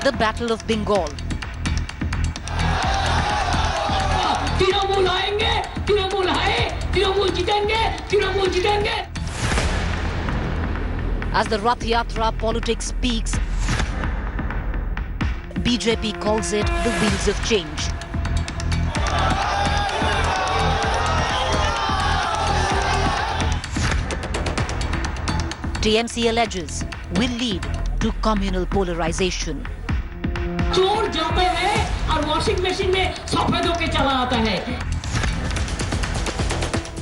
the Battle of Bengal. As the Rath Yatra politics peaks, BJP calls it the wheels of change. TMC alleges will lead to communal polarization. चोर जाते हैं और washing machine में सफेद होके चला आता है.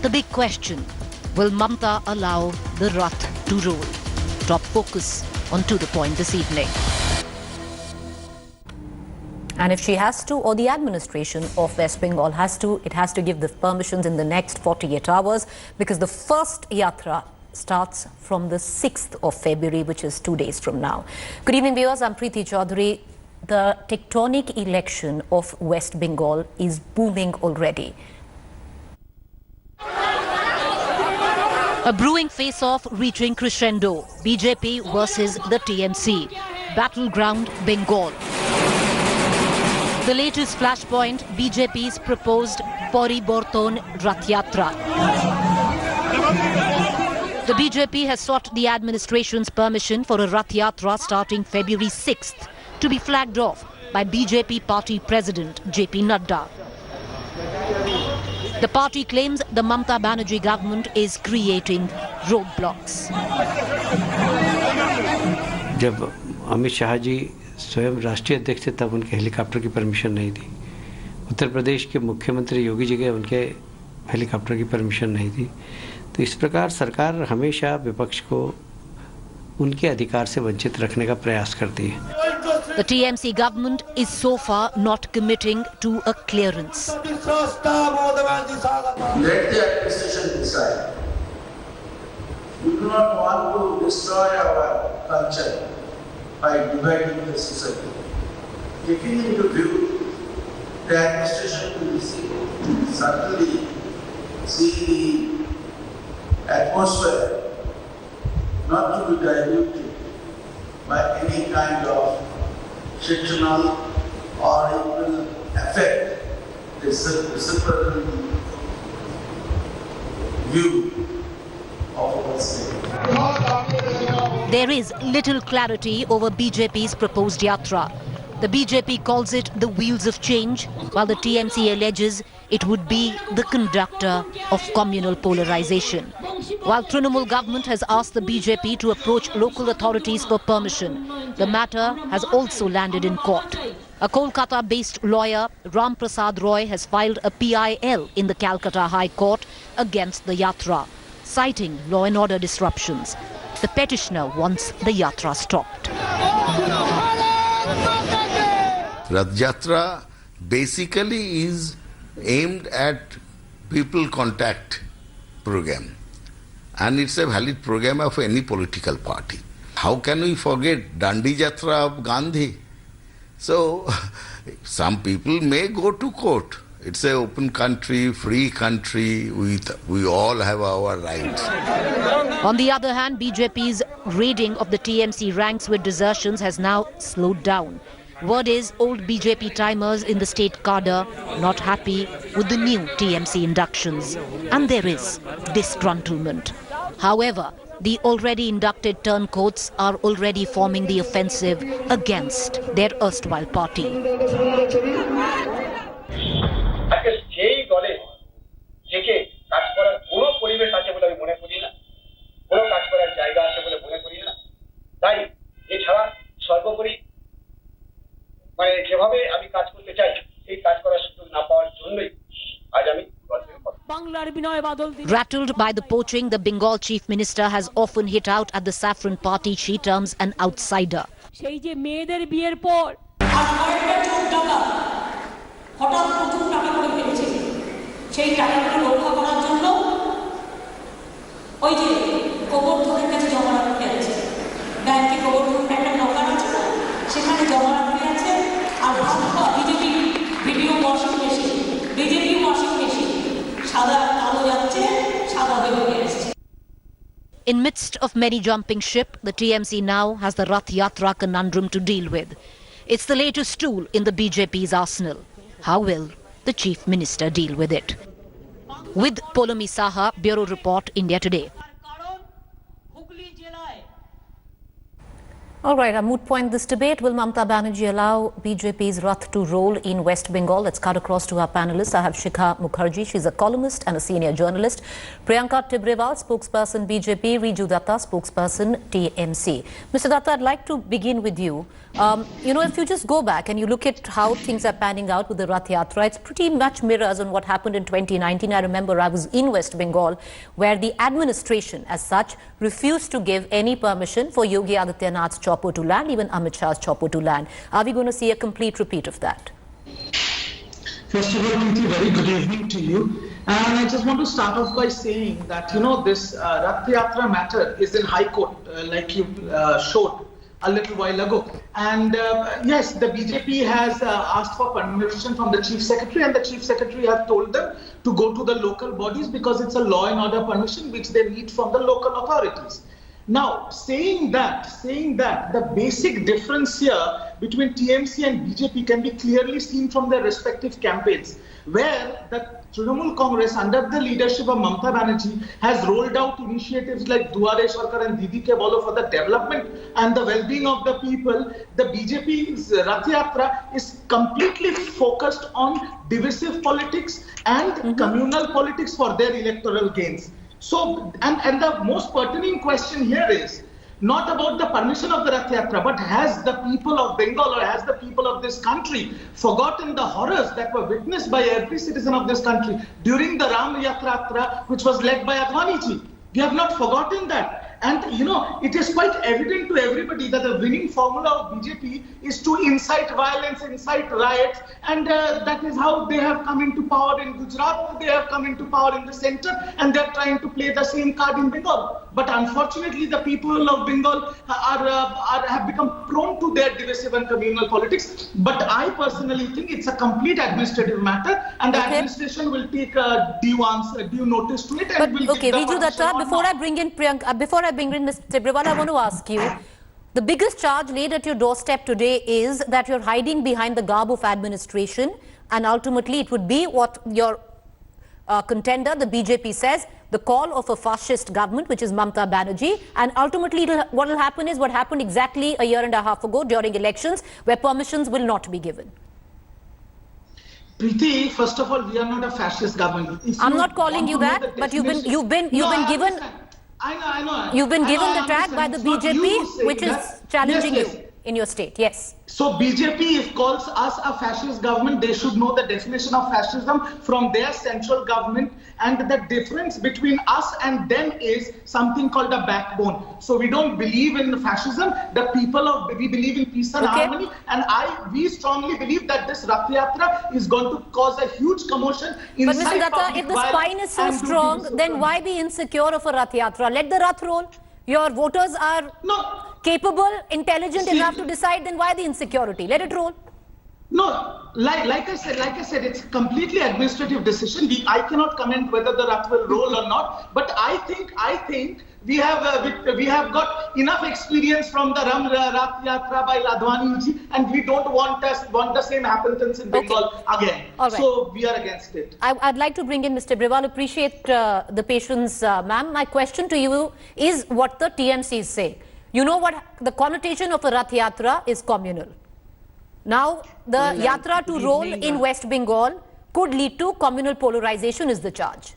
The big question, will Mamata allow the Rath to roll? Top focus on To The Point this evening. And if she has to, or the administration of West Bengal has to, it has to give the permissions in the next 48 hours because the first yatra starts from the 6th of February, which is 2 days from now. Good evening, viewers. I'm Preeti Chaudhary. The tectonic election of West Bengal is booming already. A brewing face-off reaching crescendo. BJP versus the TMC. Battleground Bengal. The latest flashpoint, BJP's proposed Parivartan Rath Yatra. The BJP has sought the administration's permission for a Rath Yatra starting February 6th to be flagged off by BJP party president JP Nadda. The party claims the Mamata Banerjee government is creating roadblocks. जब अमित शाह जी स्वयं राष्ट्रीय अध्यक्ष थे तब उनके helicopter की permission नहीं थी. उत्तर प्रदेश के मुख्यमंत्री योगी जी के उनके हेलीकॉप्टर की परमिशन नहीं थी. तो इस प्रकार सरकार हमेशा विपक्ष को उनके अधिकार से वंचित रखने का प्रयास करती है. The TMC government is so far not committing to a clearance. Let the administration decide. We do not want to destroy our culture by dividing the society. Taking into view, the administration will certainly see the atmosphere not to be diluted by any kind of frictional or it will affect the reciprocal view of our state. There is little clarity over BJP's proposed yatra. The BJP calls it the wheels of change, while the TMC alleges it would be the conductor of communal polarization. While Trinamool government has asked the BJP to approach local authorities for permission, the matter has also landed in court. A Kolkata-based lawyer, Ram Prasad Roy, has filed a PIL in the Calcutta High Court against the yatra, citing law and order disruptions. The petitioner wants the yatra stopped. Rath Yatra basically is aimed at people contact program, and it's a valid program of any political party. How can we forget Dandi Yatra of Gandhi? So some people may go to court. It's an open country, free country. We all have our rights. On the other hand, BJP's raiding of the TMC ranks with desertions has now slowed down. Word is old BJP timers in the state cadre not happy with the new TMC inductions. And there is disgruntlement. However, the already inducted turncoats are already forming the offensive against their erstwhile party. Rattled by the poaching, the Bengal chief minister has often hit out at the saffron party she terms an outsider. In midst of many jumping ship, the TMC now has the Rath Yatra conundrum to deal with. It's the latest tool in the BJP's arsenal. How will the Chief Minister deal with it? With Polomi Saha, Bureau Report, India Today. All right, a moot point this debate. Will Mamata Banerjee allow BJP's Rath to roll in West Bengal? Let's cut across to our panelists. I have Shikha Mukherjee. She's a columnist and a senior journalist. Priyanka Tibrewal, spokesperson BJP. Riju Datta, spokesperson TMC. Mr. Datta, I'd like to begin with you. If you just go back and you look at how things are panning out with the Rath Yatra, it's pretty much mirrors on what happened in 2019. I remember I was in West Bengal, where the administration as such refused to give any permission for Yogi Adityanath's chopper to land, even Amit Shah's chopper to land. Are we going to see a complete repeat of that? First of all, Preeti, very good evening to you. And I just want to start off by saying that, this Rath Yatra matter is in High Court, like you showed a little while ago. And yes, the BJP has asked for permission from the Chief Secretary, and the Chief Secretary has told them to go to the local bodies because it's a law and order permission which they need from the local authorities. Now, saying that, the basic difference here between TMC and BJP can be clearly seen from their respective campaigns, where the Trinamool Congress, under the leadership of Mamata Banerjee, has rolled out initiatives like Duare Sarkar and Didi Ke Bolo for the development and the well-being of the people. The BJP's Rath Yatra is completely focused on divisive politics and communal politics for their electoral gains. So, and the most pertinent question here is not about the permission of the Rath Yatra, but has the people of Bengal or has the people of this country forgotten the horrors that were witnessed by every citizen of this country during the Ram Yatra, which was led by Advani ji? We have not forgotten that. And, it is quite evident to everybody that the winning formula of BJP is to incite violence, incite riots, and that is how they have come into power in Gujarat, they have come into power in the center, and they're trying to play the same card in Bengal. But unfortunately, the people of Bengal have become prone to their divisive and communal politics. But I personally think it's a complete administrative matter, and the administration will take due notice to it. And will okay, Riju Datta, before I bring in Mr. Tibrewal, I want to ask you, the biggest charge laid at your doorstep today is that you're hiding behind the garb of administration, and ultimately it would be what your contender, the BJP, says, the call of a fascist government, which is Mamata Banerjee, and ultimately what will happen is what happened exactly a year and a half ago during elections, where permissions will not be given. Preeti, first of all, we are not a fascist government. I'm not calling you that, but you've been given. I know. You've been given the tag by the BJP, which is challenging you in your state. Yes. So BJP calls us a fascist government. They should know the definition of fascism from their central government, and the difference between us and them is something called a backbone. So we don't believe in fascism. We believe in peace and harmony, and we strongly believe that this Rath Yatra is going to cause a huge commotion inside. But Mr. Datta, if the spine is so strong, then why be insecure of a Rath Yatra? Let the Rath roll. Your voters are capable, intelligent enough to decide, then why the insecurity? Let it roll. No, like I said, it's completely administrative decision. I cannot comment whether the Rath will roll or not. But I think we have got enough experience from the Rath Yatra by Advani ji, and we don't want the same happenstance in Bengal again. All right. So we are against it. I'd like to bring in Mr. Tibrewal. Appreciate the patience, ma'am. My question to you is what the TMC say. You know what the connotation of a Rath Yatra is communal. Now, the Yatra to roll in West Bengal could lead to communal polarization is the charge.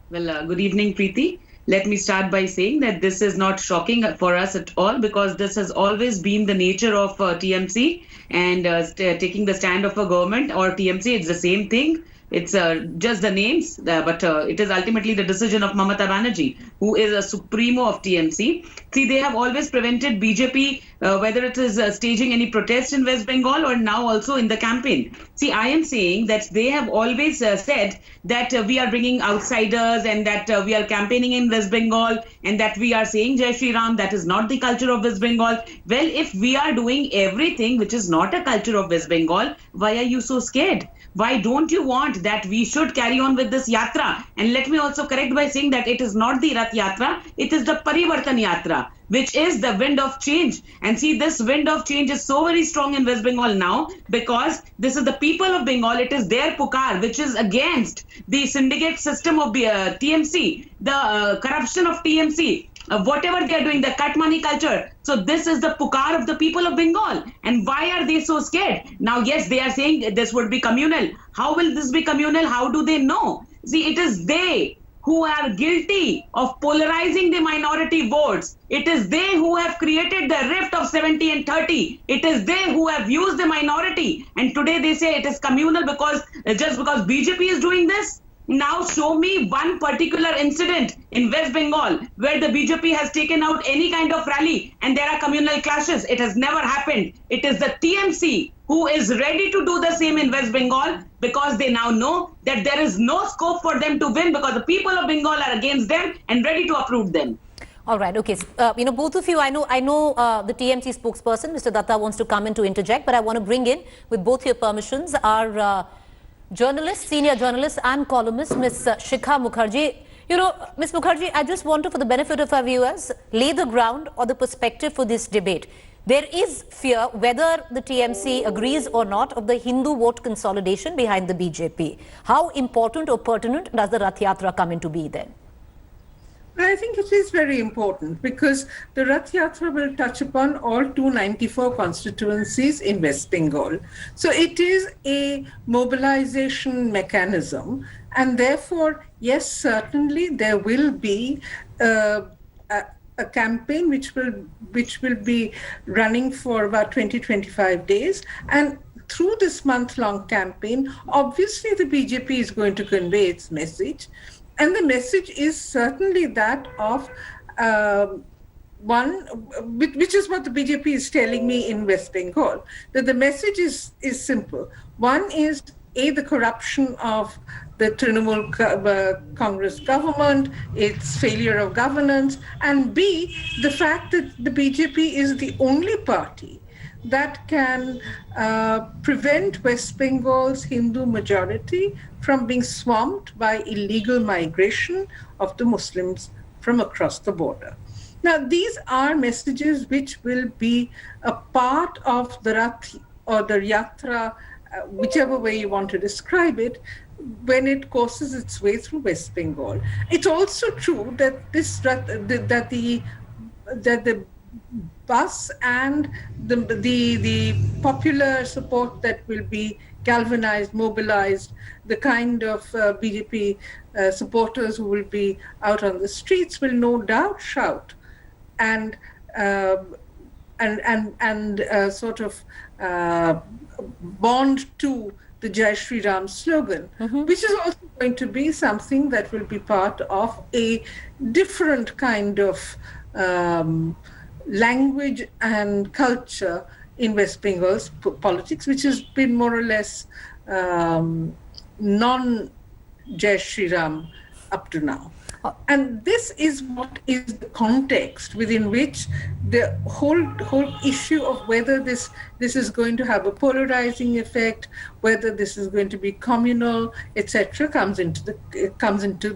Well, good evening, Preeti. Let me start by saying that this is not shocking for us at all, because this has always been the nature of TMC, and taking the stand of a government or TMC, it's the same thing. It's just the names, but it is ultimately the decision of Mamata Banerjee, who is a supremo of TMC. See, they have always prevented BJP, whether it is staging any protest in West Bengal or now also in the campaign. See, I am saying that they have always said that we are bringing outsiders and that we are campaigning in West Bengal and that we are saying Jai Shri Ram. That is not the culture of West Bengal. Well, if we are doing everything which is not a culture of West Bengal, why are you so scared? Why don't you want want that we should carry on with this yatra. And let me also correct by saying that it is not the Rath Yatra, it is the Parivartan Yatra, which is the wind of change. And see, this wind of change is so very strong in West Bengal now, because this is the people of Bengal, it is their pukar, which is against the syndicate system of TMC, the corruption of TMC, whatever they are doing, the cut money culture. So this is the pukar of the people of Bengal. And why are they so scared? Now, yes, they are saying this would be communal. How will this be communal? How do they know? See, it is they who are guilty of polarizing the minority votes. It is they who have created the rift of 70 and 30. It is they who have used the minority. And today they say it is communal because just because BJP is doing this. Now show me one particular incident in West Bengal where the BJP has taken out any kind of rally and there are communal clashes. It has never happened. It is the TMC who is ready to do the same in West Bengal, because they now know that there is no scope for them to win, because the people of Bengal are against them and ready to uproot them. All right. Okay. Both of you, I know the TMC spokesperson, Mr. Datta, wants to come in to interject, but I want to bring in, with both your permissions, our journalist, senior journalist and columnist, Ms. Shikha Mukherjee. Ms. Mukherjee, I just want to, for the benefit of our viewers, lay the ground or the perspective for this debate. There is fear, whether the TMC agrees or not, of the Hindu vote consolidation behind the BJP. How important or pertinent does the Rath Yatra come into be then? I think it is very important, because the Rath Yatra will touch upon all 294 constituencies in West Bengal. So it is a mobilization mechanism, and therefore, yes, certainly there will be a campaign which will be running for about 20-25 days. And through this month-long campaign, obviously the BJP is going to convey its message. And the message is certainly that of which is what the BJP is telling me in West Bengal, that the message is simple. One is, A, the corruption of the Trinamool Congress government, its failure of governance, and B, the fact that the BJP is the only party that can prevent West Bengal's Hindu majority from being swamped by illegal migration of the Muslims from across the border. Now, these are messages which will be a part of the Rath or the Yatra, whichever way you want to describe it, when it courses its way through West Bengal. It's also true that the bus and the popular support that will be galvanized, mobilized, the kind of BJP supporters who will be out on the streets will no doubt shout and sort of bond to the Jai Shri Ram slogan, which is also going to be something that will be part of a different kind of language and culture in West Bengal's politics, which has been more or less non-Jai Shri Ram up to now. And this is what is the context within which the whole issue of whether this is going to have a polarizing effect, whether this is going to be communal, etc., comes into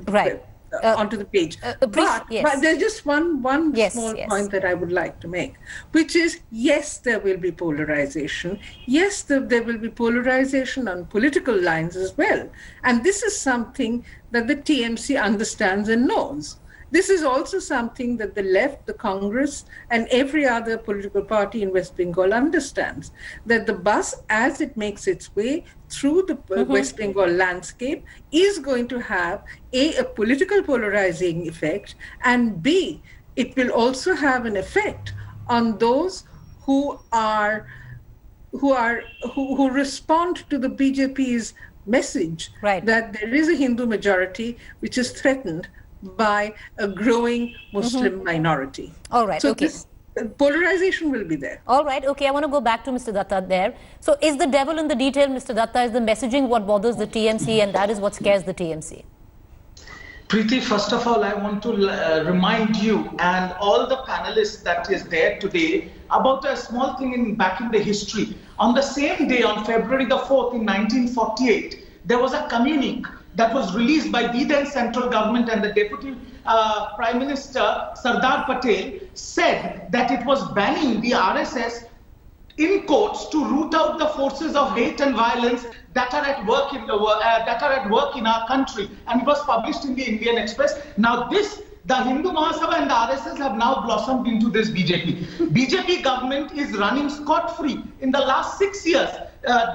right. Onto the page. But there's just one small point that I would like to make, which is, yes, there will be polarization. Yes, there will be polarization on political lines as well. And this is something that the TMC understands and knows. This is also something that the left, the Congress, and every other political party in West Bengal understands, that the bus, as it makes its way through the West Bengal landscape, is going to have a political polarizing effect, and B, it will also have an effect on those who respond to the BJP's message that there is a Hindu majority which is threatened by a growing Muslim minority. All right, so okay. This polarization will be there. All right, okay, I want to go back to Mr. Datta there. So is the devil in the detail, Mr. Datta? Is the messaging what bothers the TMC, and that is what scares the TMC? Preeti, first of all, I want to remind you and all the panelists that is there today about a small thing back in the history. On the same day, on February the 4th in 1948, there was a communique that was released by the then central government, and the Deputy Prime Minister Sardar Patel said that it was banning the RSS in quotes to root out the forces of hate and violence that are at work in our country, and it was published in the Indian Express. Now the Hindu Mahasabha and the RSS have now blossomed into this BJP. BJP government is running scot-free in the last 6 years,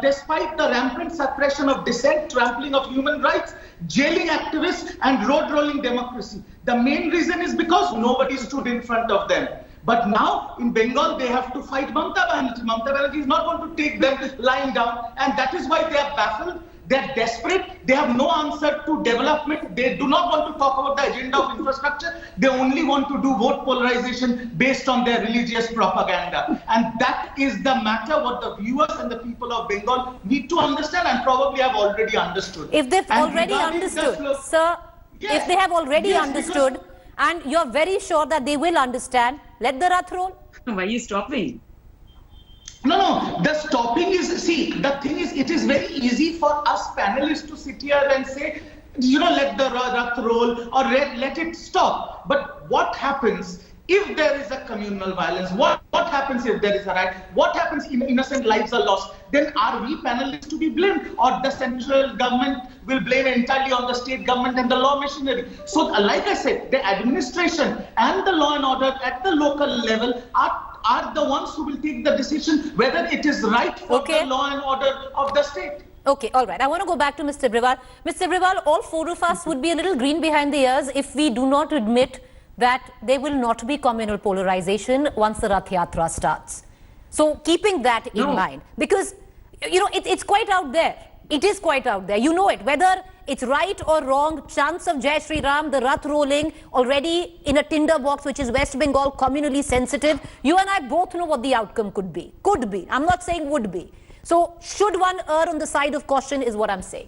despite the rampant suppression of dissent, trampling of human rights, jailing activists, and road rolling democracy. The main reason is because nobody stood in front of them. But now in Bengal, they have to fight Mamata Banerjee. Mamata Banerjee is not going to take them lying down, and that is why they are baffled. They are desperate. They have no answer to development. They do not want to talk about the agenda of infrastructure. They only want to do vote polarization based on their religious propaganda. And that is the matter what the viewers and the people of Bengal need to understand, and probably have already understood. If they've already understood, sir, yes, if they have already yes, understood, and you're very sure that they will understand, let the Rath roll. Why are you stopping? No, the stopping is, see, the thing is, it is very easy for us panelists to sit here and say, let the Rath roll or let it stop. But what happens if there is a communal violence? What happens if there is a riot? What happens if innocent lives are lost? Then are we panelists to be blamed, or the central government will blame entirely on the state government and the law machinery? So like I said, the administration and the law and order at the local level are the ones who will take the decision whether it is right for the law and order of the state. Okay, all right. I want to go back to Mr. Brewal. Mr. Brewal, all four of us would be a little green behind the ears if we do not admit that there will not be communal polarization once the Rath Yatra starts. So keeping that in mind, because, it's quite out there. It is quite out there. You know it. Whether it's right or wrong, chants of Jai Shri Ram, the Rath rolling, already in a tinder box, which is West Bengal, communally sensitive. You and I both know what the outcome could be. Could be. I'm not saying would be. So should one err on the side of caution is what I'm saying.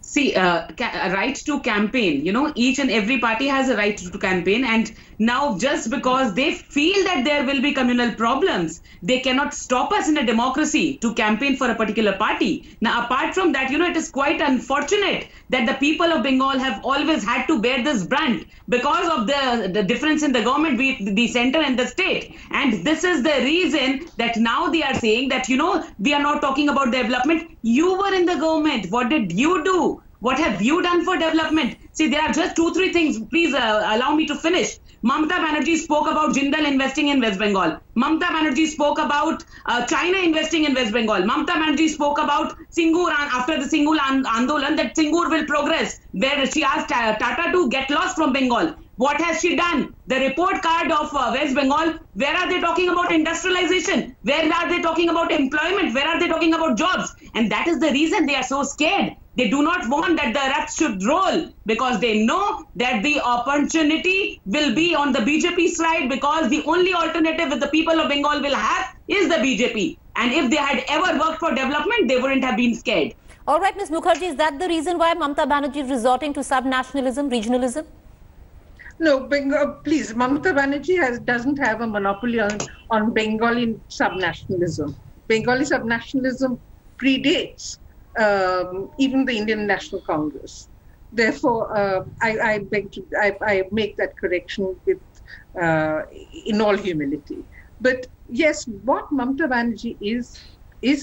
See, right to campaign, each and every party has a right to campaign, and now just because they feel that there will be communal problems, they cannot stop us in a democracy to campaign for a particular party. Now, apart from that, it is quite unfortunate that the people of Bengal have always had to bear this brunt because of the difference in the government, be it the center and the state. And this is the reason that now they are saying that, we are not talking about development. You were in the government. What did you do? What have you done for development? See, there are just 2-3 things. Please allow me to finish. Mamata Banerjee spoke about Jindal investing in West Bengal. Mamata Banerjee spoke about China investing in West Bengal. Mamata Banerjee spoke about Singur, after the Singur Andolan, that Singur will progress, where she asked Tata to get lost from Bengal. What has she done? The report card of West Bengal, where are they talking about industrialization? Where are they talking about employment? Where are they talking about jobs? And that is the reason they are so scared. They do not want that the Rath should roll, because they know that the opportunity will be on the BJP side, because the only alternative that the people of Bengal will have is the BJP. And if they had ever worked for development, they wouldn't have been scared. All right, Ms. Mukherjee, is that the reason why Mamata Banerjee is resorting to sub-nationalism, regionalism? No, please, Mamata Banerjee doesn't have a monopoly on Bengali subnationalism. Bengali subnationalism predates even the Indian National Congress. Therefore, I make that correction with in all humility. But yes, what Mamata Banerjee is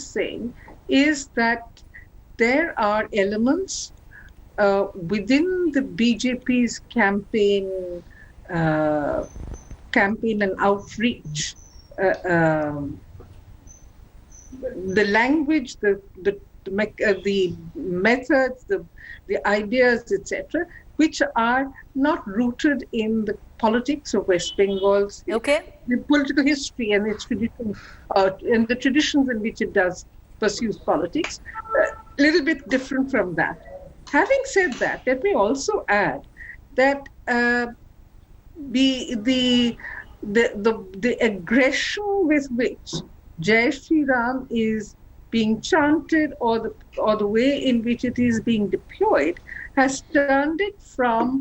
saying is that there are elements within the BJP's campaign and outreach, the language, the methods, the ideas, etc., which are not rooted in the politics of West Bengal's the political history and its tradition, and the traditions in which it pursues politics, a little bit different from that. Having said that, let me also add that the aggression with which Jai Shri Ram is being chanted, or the way in which it is being deployed, has turned it from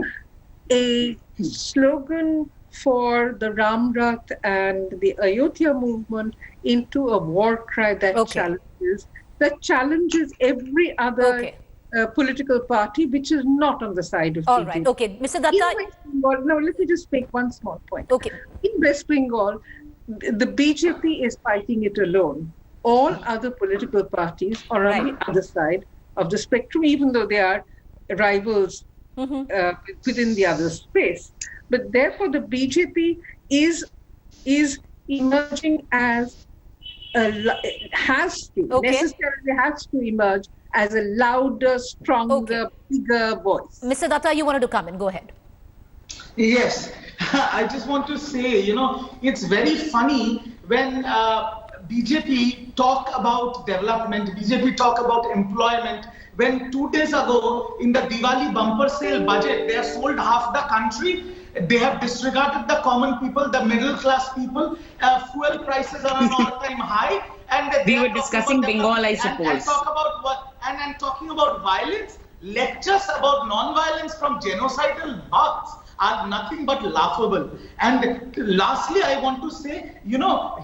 a slogan for the Ram Rath and the Ayodhya movement into a war cry that challenges that challenges every other political party which is not on the side of All BJP. right. Okay, Mr. Datta. In West Bengal, now let me just make one small point. Okay. In West Bengal, the BJP is fighting it alone. All other political parties are on the other side of the spectrum, even though they are rivals within the other space. But therefore, the BJP is emerging as necessarily has to emerge as a louder, stronger, bigger voice. Mr. Datta, you wanted to come in. Go ahead. Yes, I just want to say, it's very funny when BJP talk about development, BJP talk about employment, when 2 days ago in the Diwali bumper sale budget, they have sold half the country. They have disregarded the common people, the middle class people. Fuel prices are on all-time high. And we were discussing Bengal, I suppose. And talk about and talking about violence. Lectures about non-violence from genocidal bugs are nothing but laughable. And lastly, I want to say,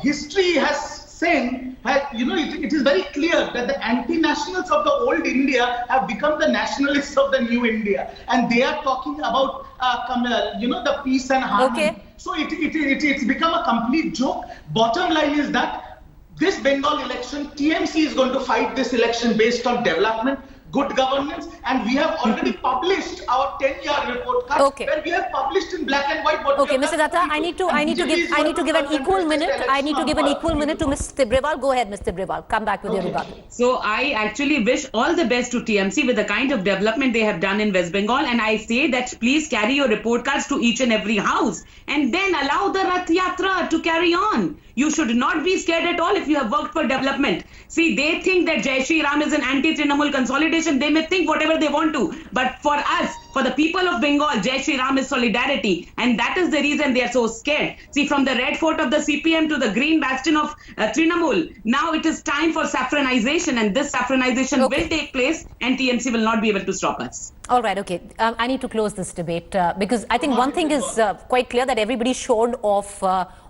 history has saying, it is very clear that the anti-nationals of the old India have become the nationalists of the new India. And they are talking about, the peace and harmony. Okay. So it's become a complete joke. Bottom line is that this Bengal election, TMC is going to fight this election based on development, good governance, and we have already published our 10-year report card, where we have published in black and white. Okay, Mr. Datta, I need to give an equal minute. I need to give an equal minute to Mr. Brewal. Go ahead, Mr. Brewal. Come back with your rebuttal. So I actually wish all the best to TMC with the kind of development they have done in West Bengal, and I say that please carry your report cards to each and every house, and then allow the Rath Yatra to carry on. You should not be scared at all if you have worked for development. See, they think that Jai Shri Ram is an anti-Trinamool consolidation. They may think whatever they want to. But for us, for the people of Bengal, Jai Shri Ram is solidarity. And that is the reason they are so scared. See, from the red fort of the CPM to the green bastion of Trinamool, now it is time for saffronization. And this saffronization will take place, and TMC will not be able to stop us. All right, okay. I need to close this debate because I think one thing is quite clear, that everybody showed off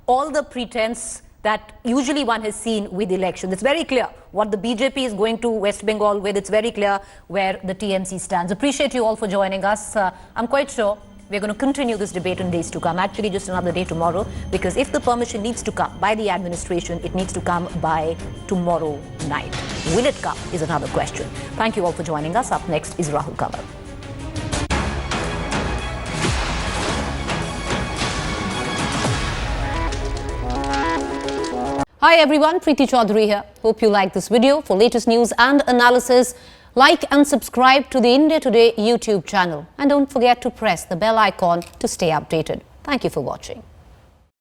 all the pretense that usually one has seen with elections. It's very clear what the BJP is going to West Bengal with. It's very clear where the TMC stands. Appreciate you all for joining us. I'm quite sure we're going to continue this debate in days to come. Actually, just another day tomorrow, because if the permission needs to come by the administration, it needs to come by tomorrow night. Will it come is another question. Thank you all for joining us. Up next is Rahul Kanwar. Hi everyone, Preeti Chaudhary here. Hope you like this video. For latest news and analysis, like and subscribe to the India Today YouTube channel. And don't forget to press the bell icon to stay updated. Thank you for watching.